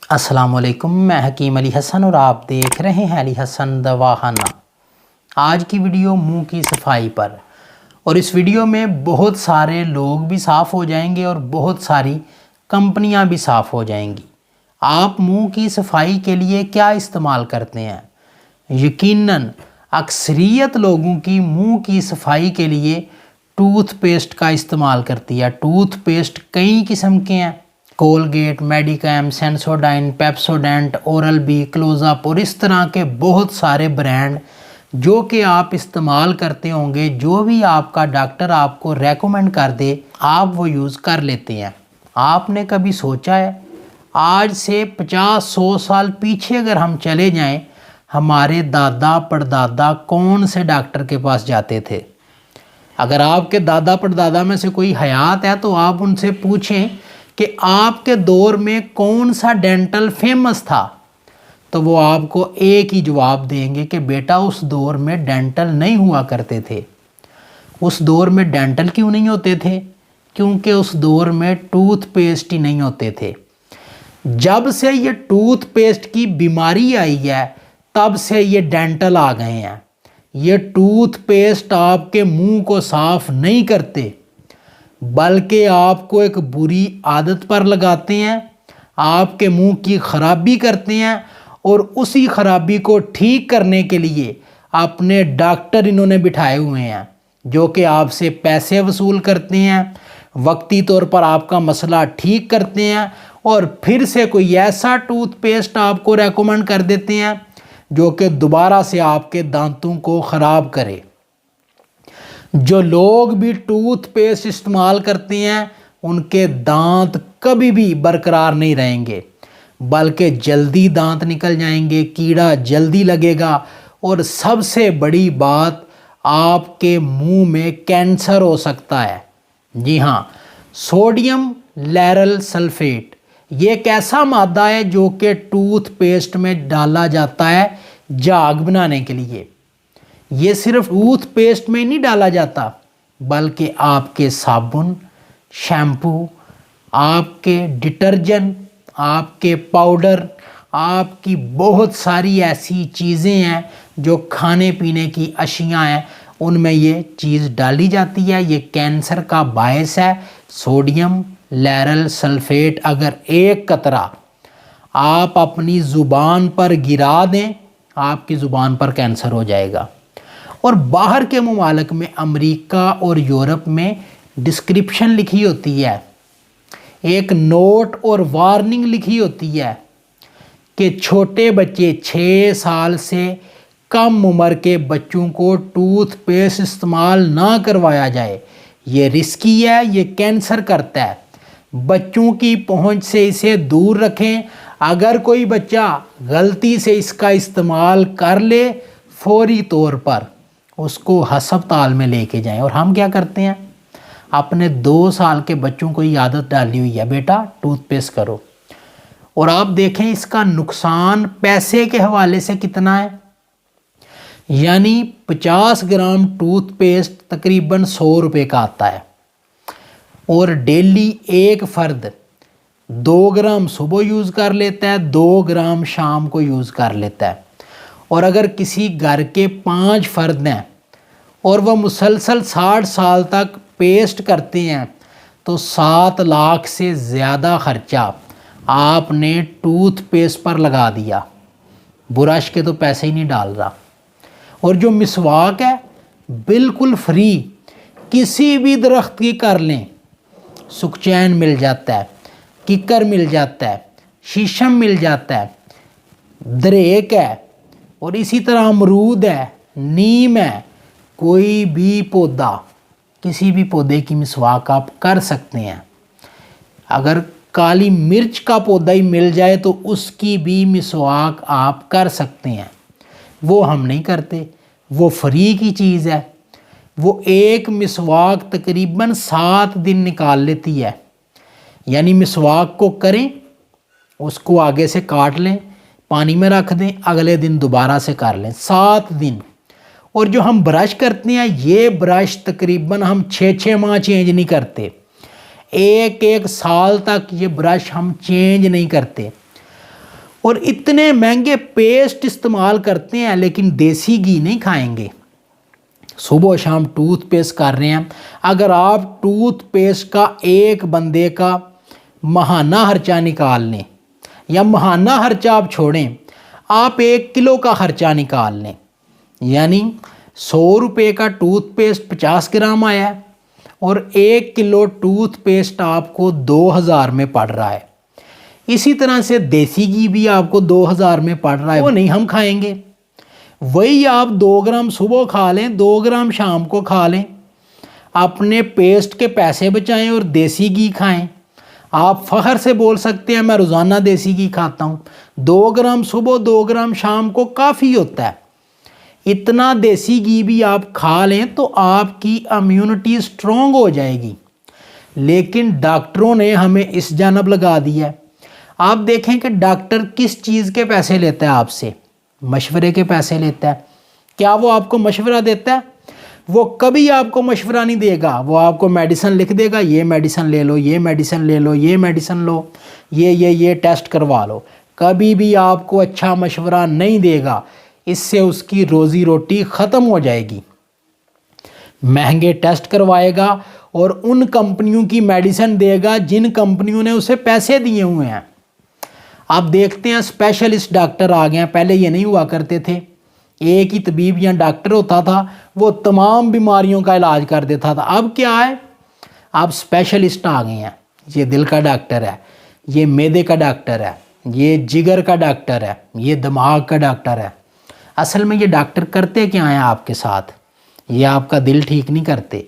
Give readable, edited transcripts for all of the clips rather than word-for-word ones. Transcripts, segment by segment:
अस्सलाम वालेकुम, मैं हकीम अली हसन और आप देख रहे हैं अली हसन दवाखाना। आज की वीडियो मुंह की सफाई पर, और इस वीडियो में बहुत सारे लोग भी साफ़ हो जाएंगे और बहुत सारी कंपनियां भी साफ़ हो जाएंगी। आप मुंह की सफाई के लिए क्या इस्तेमाल करते हैं? यकीनन अक्सरियत लोगों की मुंह की सफाई के लिए टूथपेस्ट का इस्तेमाल करती है। टूथपेस्ट कई किस्म के हैं, Colgate, Medicam, Sensodyne, Pepsodent, Oral B, Closeup और इस तरह के बहुत सारे ब्रांड जो कि आप इस्तेमाल करते होंगे। जो भी आपका डॉक्टर आपको रेकमेंड कर दे आप वो यूज़ कर लेते हैं। आपने कभी सोचा है, आज से 50-100 साल पीछे अगर हम चले जाएं, हमारे दादा परदादा कौन से डॉक्टर के पास जाते थे? अगर आपके दादा परदादा में से कोई हयात है तो आप उनसे पूछें कि आपके दौर में कौन सा डेंटल फेमस था, तो वो आपको एक ही जवाब देंगे कि बेटा उस दौर में डेंटल नहीं हुआ करते थे। उस दौर में डेंटल क्यों नहीं होते थे? क्योंकि उस दौर में टूथपेस्ट ही नहीं होते थे। जब से ये टूथपेस्ट की बीमारी आई है तब से ये डेंटल आ गए हैं। ये टूथपेस्ट आपके मुंह को साफ नहीं करते बल्कि आपको एक बुरी आदत पर लगाते हैं, आपके मुंह की खराबी करते हैं और उसी खराबी को ठीक करने के लिए अपने डॉक्टर इन्होंने बिठाए हुए हैं जो कि आपसे पैसे वसूल करते हैं, वक्ती तौर पर आपका मसला ठीक करते हैं और फिर से कोई ऐसा टूथपेस्ट आपको रेकमेंड कर देते हैं जो कि दोबारा से आपके दांतों को ख़राब करे। जो लोग भी टूथपेस्ट इस्तेमाल करते हैं उनके दांत कभी भी बरकरार नहीं रहेंगे बल्कि जल्दी दांत निकल जाएंगे, कीड़ा जल्दी लगेगा और सबसे बड़ी बात, आपके मुंह में कैंसर हो सकता है। जी हाँ, सोडियम लैरल सल्फेट ये एक ऐसा मादा है जो कि टूथपेस्ट में डाला जाता है झाग बनाने के लिए। ये सिर्फ टूथपेस्ट में नहीं डाला जाता बल्कि आपके साबुन, शैम्पू, आपके डिटर्जेंट, आपके पाउडर, आपकी बहुत सारी ऐसी चीज़ें हैं जो खाने पीने की अशियाँ हैं, उनमें ये चीज़ डाली जाती है। ये कैंसर का बायस है। सोडियम लैरल सल्फेट अगर एक कतरा आप अपनी ज़ुबान पर गिरा दें, आपकी ज़ुबान पर कैंसर हो जाएगा। और बाहर के ममालिक में, अमेरिका और यूरोप में डिस्क्रिप्शन लिखी होती है, एक नोट और वार्निंग लिखी होती है कि छोटे बच्चे 6 साल से कम उम्र के बच्चों को टूथपेस्ट इस्तेमाल ना करवाया जाए। ये रिस्की है, ये कैंसर करता है। बच्चों की पहुंच से इसे दूर रखें। अगर कोई बच्चा गलती से इसका इस्तेमाल कर ले, फौरी तौर पर उसको हस्पताल में लेके जाएं। और हम क्या करते हैं, अपने 2 साल के बच्चों को ये आदत डाली हुई है, बेटा टूथपेस्ट करो। और आप देखें इसका नुकसान पैसे के हवाले से कितना है। यानी 50 ग्राम टूथपेस्ट तकरीबन 100 रुपये का आता है और डेली एक फ़र्द 2 ग्राम सुबह यूज़ कर लेता है, 2 ग्राम शाम को यूज़ कर लेता है। और अगर किसी घर के 5 फ़र्द हैं और वह मुसलसल 60 साल तक पेस्ट करते हैं तो 7 लाख से ज़्यादा ख़र्चा आपने टूथपेस्ट पर लगा दिया। ब्रश के तो पैसे ही नहीं डाल रहा। और जो मिसवाक है बिल्कुल फ्री, किसी भी दरख्त की कर लें, सुखचैन मिल जाता है, किकर मिल जाता है, शीशम मिल जाता है, दरेक है और इसी तरह अमरूद है, नीम है। कोई भी पौधा, किसी भी पौधे की मिसवाक आप कर सकते हैं। अगर काली मिर्च का पौधा ही मिल जाए तो उसकी भी मिसवाक आप कर सकते हैं। वो हम नहीं करते, वो फ्री की चीज़ है। वो एक मिसवाक तकरीबन 7 दिन निकाल लेती है। यानी मिसवाक को करें, उसको आगे से काट लें, पानी में रख दें, अगले दिन दोबारा से कर लें, 7 दिन। और जो हम ब्रश करते हैं, ये ब्रश तकरीबन हम 6-6 माह चेंज नहीं करते, 1-1 साल तक ये ब्रश हम चेंज नहीं करते। اور اتنے مہنگے پیسٹ استعمال کرتے ہیں لیکن دیسی گھی نہیں کھائیں گے۔ صبح و شام ٹوتھ پیسٹ کر رہے ہیں، اگر آپ ٹوتھ پیسٹ کا ایک بندے کا ماہانہ خرچہ نکال لیں یا ماہانہ خرچہ آپ چھوڑیں، آپ 1 کلو کا خرچہ نکال لیں، یعنی 100 روپے کا ٹوتھ پیسٹ 50 گرام آیا ہے اور 1 کلو ٹوتھ پیسٹ آپ کو 2000 میں پڑ رہا ہے۔ اسی طرح سے دیسی گھی بھی آپ کو 2000 میں پڑ رہا ہے، وہ نہیں ہم کھائیں گے۔ وہی آپ 2 گرام صبح کھا لیں، 2 گرام شام کو کھا لیں، اپنے پیسٹ کے پیسے بچائیں اور دیسی گھی کھائیں۔ آپ فخر سے بول سکتے ہیں میں روزانہ دیسی گھی کھاتا ہوں، 2 گرام صبح 2 گرام شام کو کافی ہوتا ہے۔ اتنا دیسی گھی بھی آپ کھا لیں تو آپ کی امیونٹی سٹرونگ ہو جائے گی، لیکن ڈاکٹروں نے ہمیں اس جانب لگا دیا ہے۔ آپ دیکھیں کہ ڈاکٹر کس چیز کے پیسے لیتا ہے آپ سے؟ مشورے کے پیسے لیتا ہے۔ کیا وہ آپ کو مشورہ دیتا ہے؟ وہ کبھی آپ کو مشورہ نہیں دے گا، وہ آپ کو میڈیسن لکھ دے گا، یہ میڈیسن لے لو، یہ میڈیسن لے لو، یہ میڈیسن لو، یہ ٹیسٹ کروا لو۔ کبھی بھی آپ کو اچھا مشورہ نہیں دے گا، اس سے اس کی روزی روٹی ختم ہو جائے گی۔ مہنگے ٹیسٹ کروائے گا اور ان کمپنیوں کی میڈیسن دے گا جن کمپنیوں نے اسے پیسے دیے ہوئے ہیں۔ آپ دیکھتے ہیں اسپیشلسٹ ڈاکٹر آ گئے ہیں، پہلے یہ نہیں ہوا کرتے تھے۔ ایک ہی طبیب یا ڈاکٹر ہوتا تھا، وہ تمام بیماریوں کا علاج کر دیتا تھا۔ اب کیا ہے؟ اب اسپیشلسٹ آ گئے ہیں، یہ دل کا ڈاکٹر ہے، یہ معدے کا ڈاکٹر ہے، یہ جگر کا ڈاکٹر ہے، یہ دماغ کا ڈاکٹر ہے۔ اصل میں یہ ڈاکٹر کرتے کیا ہیں آپ کے ساتھ؟ یہ آپ کا دل ٹھیک نہیں کرتے،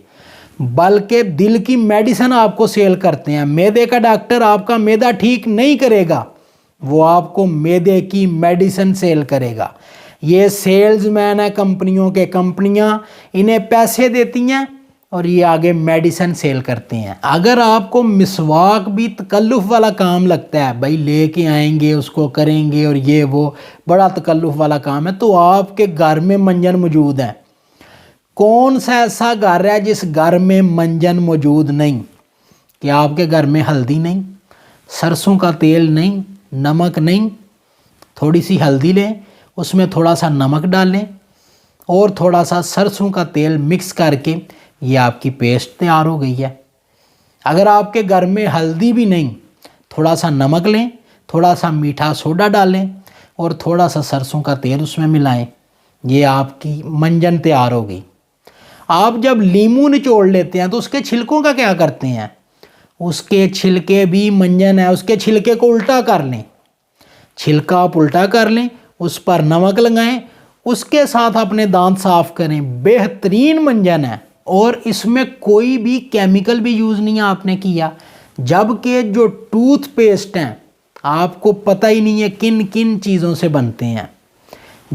بلکہ دل کی میڈیسن آپ کو سیل کرتے ہیں۔ معدے کا ڈاکٹر آپ کا معدہ ٹھیک نہیں کرے گا، وہ آپ کو معدے کی میڈیسن سیل کرے گا۔ یہ سیلز مین ہے کمپنیوں کے، کمپنیاں انہیں پیسے دیتی ہیں اور یہ آگے میڈیسن سیل کرتے ہیں۔ اگر آپ کو مسواک بھی تکلف والا کام لگتا ہے، بھائی لے کے آئیں گے اس کو کریں گے اور یہ وہ بڑا تکلف والا کام ہے، تو آپ کے گھر میں منجن موجود ہیں۔ کون سا ایسا گھر ہے جس گھر میں منجن موجود نہیں؟ کہ آپ کے گھر میں ہلدی نہیں، سرسوں کا تیل نہیں، نمک نہیں؟ تھوڑی سی ہلدی لیں، اس میں تھوڑا سا نمک ڈالیں اور تھوڑا سا سرسوں کا تیل مکس کر کے یہ آپ کی پیسٹ تیار ہو گئی ہے۔ اگر آپ کے گھر میں ہلدی بھی نہیں، تھوڑا سا نمک لیں، تھوڑا سا میٹھا سوڈا ڈالیں اور تھوڑا سا سرسوں کا تیل اس میں ملائیں، یہ آپ کی منجن تیار ہو گئی۔ آپ جب لیموں نچوڑ لیتے ہیں تو اس کے چھلکوں کا کیا کرتے ہیں؟ اس کے چھلکے بھی منجن ہے، اس کے چھلکے کو الٹا کر لیں، چھلکا آپ الٹا کر لیں، اس پر نمک لگائیں، اس کے ساتھ اپنے دانت صاف کریں، بہترین منجن ہے اور اس میں کوئی بھی کیمیکل بھی یوز نہیں آپ نے کیا۔ جبکہ جو ٹوتھ پیسٹ ہیں آپ کو پتہ ہی نہیں ہے کن کن چیزوں سے بنتے ہیں۔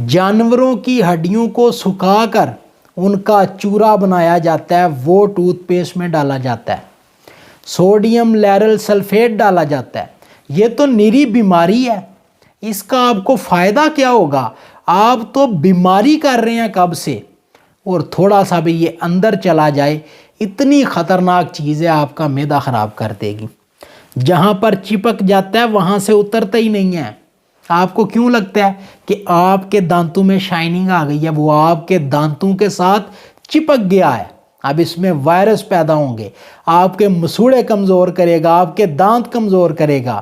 جانوروں کی ہڈیوں کو سکھا کر ان کا چورا بنایا جاتا ہے، وہ ٹوتھ پیسٹ میں ڈالا جاتا ہے، سوڈیم لیرل سلفیٹ ڈالا جاتا ہے۔ یہ تو نری بیماری ہے، اس کا آپ کو فائدہ کیا ہوگا؟ آپ تو بیماری کر رہے ہیں کب سے، اور تھوڑا سا بھی یہ اندر چلا جائے اتنی خطرناک چیز ہے، آپ کا معدہ خراب کر دے گی۔ جہاں پر چپک جاتا ہے وہاں سے اترتا ہی نہیں ہے۔ آپ کو کیوں لگتا ہے کہ آپ کے دانتوں میں شائننگ آ گئی ہے؟ وہ آپ کے دانتوں کے ساتھ چپک گیا ہے، اب اس میں وائرس پیدا ہوں گے، آپ کے مسوڑے کمزور کرے گا، آپ کے دانت کمزور کرے گا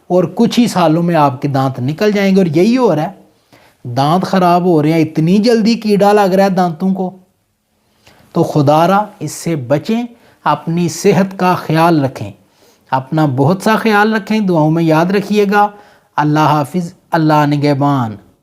اور کچھ ہی سالوں میں آپ کے دانت نکل جائیں گے۔ اور یہی ہو رہا ہے، دانت خراب ہو رہے ہیں، اتنی جلدی کیڑا لگ رہا ہے دانتوں کو۔ تو خدا را اس سے بچیں، اپنی صحت کا خیال رکھیں، اپنا بہت سا خیال رکھیں، دعاؤں میں یاد رکھیے گا۔ اللہ حافظ، اللہ نگہبان۔